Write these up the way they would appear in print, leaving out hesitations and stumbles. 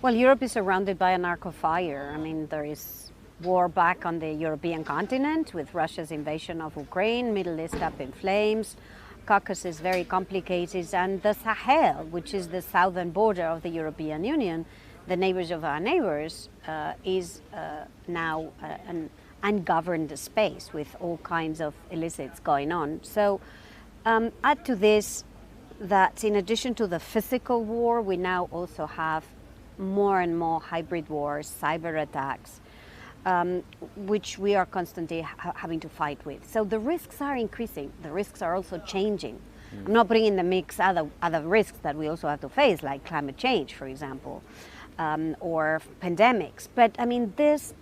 Well, Europe is surrounded by an arc of fire. I mean, there is war back on the European continent with Russia's invasion of Ukraine, Middle East up in flames, Caucasus is very complicated, and the Sahel, which is the southern border of the European Union, the neighbors of our neighbors, is now an ungoverned space with all kinds of illicits going on. So add to this that in addition to the physical war, we now also have more and more hybrid wars, cyber attacks, which we are constantly having to fight with. So the risks are increasing. The risks are also changing. I'm not bringing in the mix other risks that we also have to face, like climate change, for example, or pandemics. But I mean, this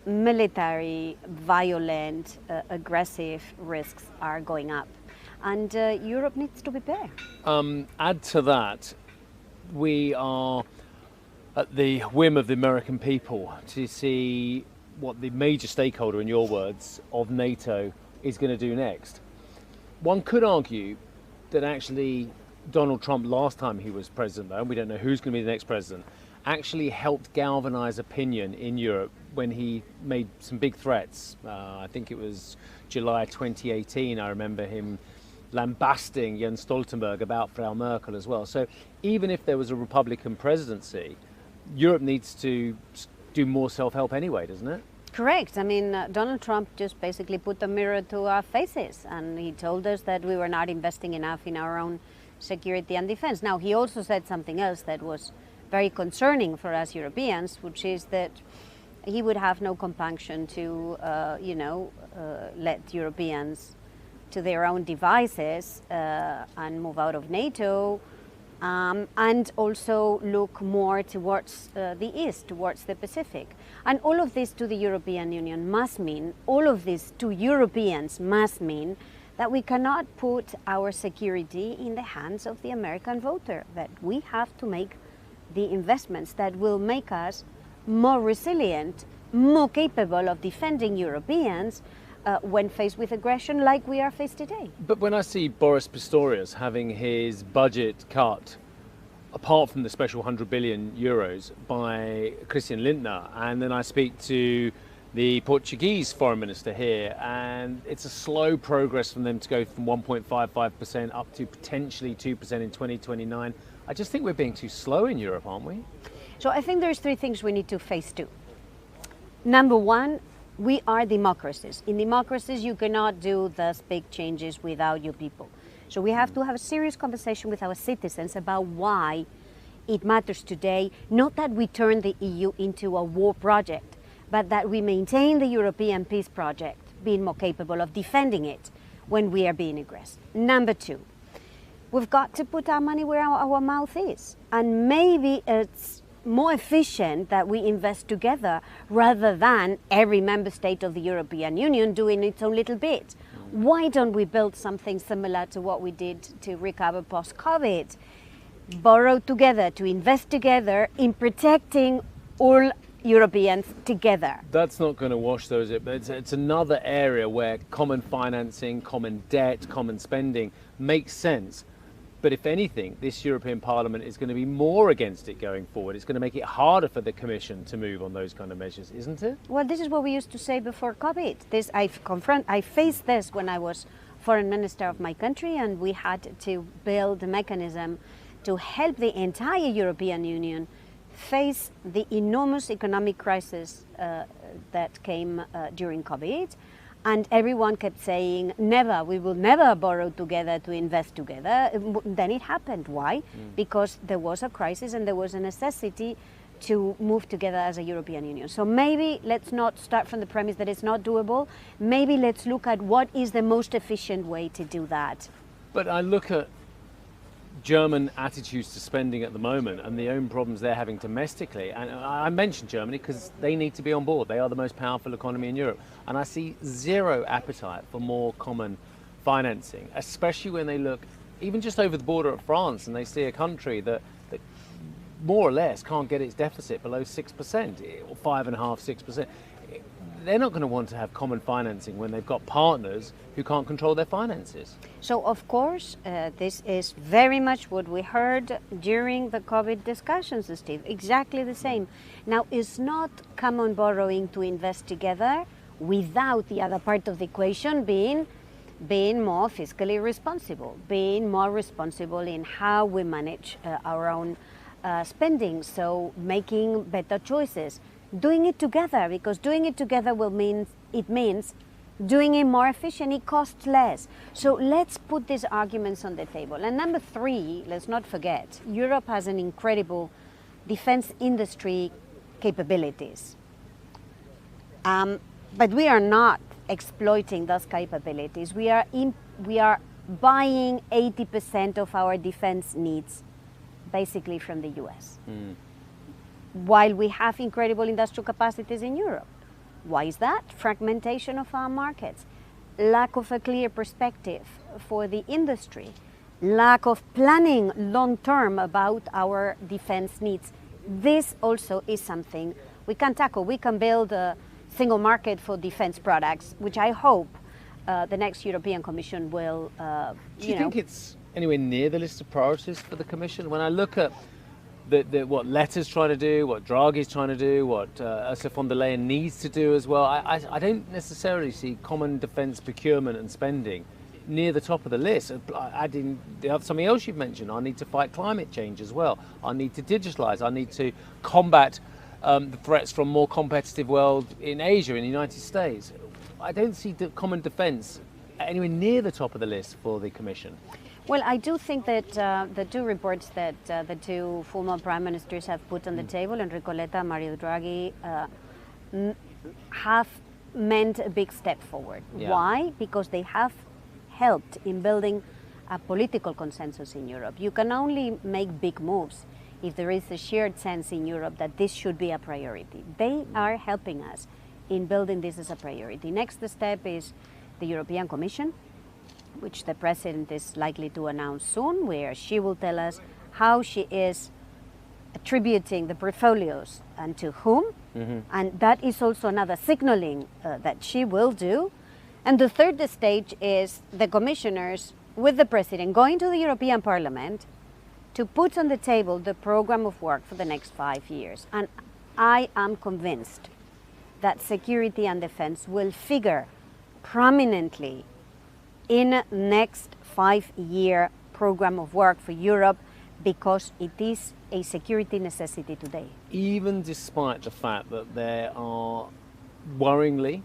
military, violent, aggressive risks are going up. And Europe needs to prepare. Add to that, we are at the whim of the American people to see what the major stakeholder, in your words, of NATO is going to do next. One could argue that actually Donald Trump, last time he was president, though, and we don't know who's going to be the next president, actually helped galvanize opinion in Europe when he made some big threats. I think it was July 2018, I remember him lambasting Jens Stoltenberg about Frau Merkel as well. So even if there was a Republican presidency, Europe needs to do more self-help anyway, doesn't it? Correct. I mean, Donald Trump just basically put the mirror to our faces, and he told us that we were not investing enough in our own security and defense. Now, he also said something else that was very concerning for us Europeans, which is that he would have no compunction to, let Europeans to their own devices and move out of NATO. And also look more towards the East, towards the Pacific. And all of this to the European Union must mean, all of this to Europeans must mean that we cannot put our security in the hands of the American voter, that we have to make the investments that will make us more resilient, more capable of defending Europeans when faced with aggression like we are faced today. But when I see Boris Pistorius having his budget cut, apart from the special 100 billion euros by Christian Lindner, and then I speak to the Portuguese foreign minister here, and it's a slow progress from them to go from 1.55% up to potentially 2% in 2029. I just think we're being too slow in Europe, aren't we? So I think there's three things we need to face too. Number one, we are democracies. In democracies, you cannot do those big changes without your people. So we have to have a serious conversation with our citizens about why it matters today, not that we turn the EU into a war project, but that we maintain the European peace project, being more capable of defending it when we are being aggressed. Number two, we've got to put our money where our mouth is. And maybe it's more efficient that we invest together rather than every member state of the European Union doing its own little bit. Why don't we build something similar to what we did to recover post-COVID? Borrow together, to invest together in protecting all Europeans together. That's not going to wash those. It's another area where common financing, common debt, common spending makes sense. But if anything, this European Parliament is going to be more against it going forward. It's going to make it harder for the Commission to move on those kind of measures, isn't it? Well, this is what we used to say before COVID. I faced this when I was foreign minister of my country, and we had to build a mechanism to help the entire European Union face the enormous economic crisis that came during COVID. And everyone kept saying, never, we will never borrow together to invest together. Then it happened. Why? Because there was a crisis and there was a necessity to move together as a European Union. So maybe let's not start from the premise that it's not doable. Maybe let's look at what is the most efficient way to do that. But I look at German attitudes to spending at the moment and the own problems they're having domestically. And I mentioned Germany because they need to be on board. They are the most powerful economy in Europe. And I see zero appetite for more common financing, especially when they look even just over the border at France and they see a country that more or less can't get its deficit below 6%, or 5.5%, 6%. they're not going to want to have common financing when they've got partners who can't control their finances. So, of course, this is very much what we heard during the COVID discussions, Steve. Exactly the same. Now, it's not common borrowing to invest together without the other part of the equation being more fiscally responsible, being more responsible in how we manage our own spending, so making better choices. Doing it together, because doing it together means doing it more efficient. It costs less. So let's put these arguments on the table. And number three, let's not forget, Europe has an incredible defense industry capabilities. But we are not exploiting those capabilities. We are buying 80% of our defense needs basically from the US. While we have incredible industrial capacities in Europe. Why is that? Fragmentation of our markets, lack of a clear perspective for the industry, lack of planning long-term about our defense needs. This also is something we can tackle. We can build a single market for defense products, which I hope the next European Commission will, Do you think it's anywhere near the list of priorities for the Commission? When I look at what Letters trying to do, what Draghi's trying to do, what Ursula von der Leyen needs to do as well, I don't necessarily see common defence procurement and spending near the top of the list. Adding something else you've mentioned, I need to fight climate change as well. I need to digitalise. I need to combat the threats from more competitive world in Asia, in the United States. I don't see the common defence anywhere near the top of the list for the Commission. Well, I do think that the two reports that the two former prime ministers have put on the table, Enrico Letta and Mario Draghi, have meant a big step forward. Yeah. Why? Because they have helped in building a political consensus in Europe. You can only make big moves if there is a shared sense in Europe that this should be a priority. They are helping us in building this as a priority. Next step is the European Commission, which the President is likely to announce soon, where she will tell us how she is attributing the portfolios and to whom. And that is also another signaling that she will do. And the third stage is the commissioners with the President going to the European Parliament to put on the table the program of work for the next 5 years. And I am convinced that security and defense will figure prominently in next 5-year program of work for Europe, because it is a security necessity today. Even despite the fact that there are worryingly,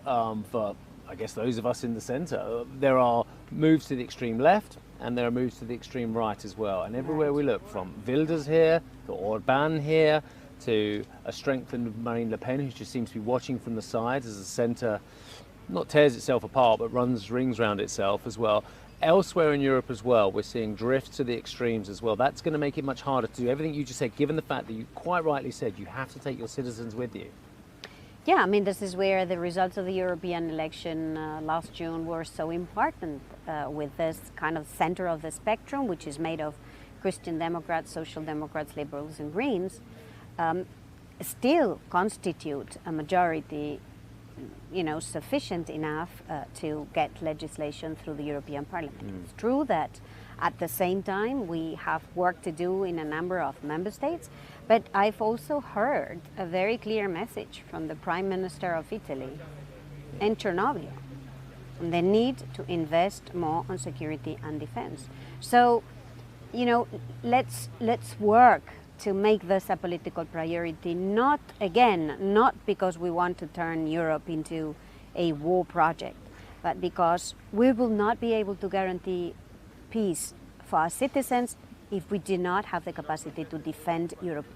for I guess those of us in the centre, there are moves to the extreme left and there are moves to the extreme right as well. And everywhere we look, from Wilders here to Orban here to a strengthened Marine Le Pen, who just seems to be watching from the sides as the centre not tears itself apart but runs rings around itself as well. Elsewhere in Europe as well, we're seeing drifts to the extremes as well. That's going to make it much harder to do everything you just said, given the fact that you quite rightly said you have to take your citizens with you. Yeah, I mean, this is where the results of the European election last June were so important, with this kind of center of the spectrum, which is made of Christian Democrats, Social Democrats, Liberals and Greens, still constitute a majority, sufficient enough to get legislation through the European Parliament. It's true that at the same time we have work to do in a number of member states, but I've also heard a very clear message from the Prime Minister of Italy in Chernobyl on the need to invest more on security and defense. So, let's work to make this a political priority, not because we want to turn Europe into a war project, but because we will not be able to guarantee peace for our citizens if we do not have the capacity to defend Europe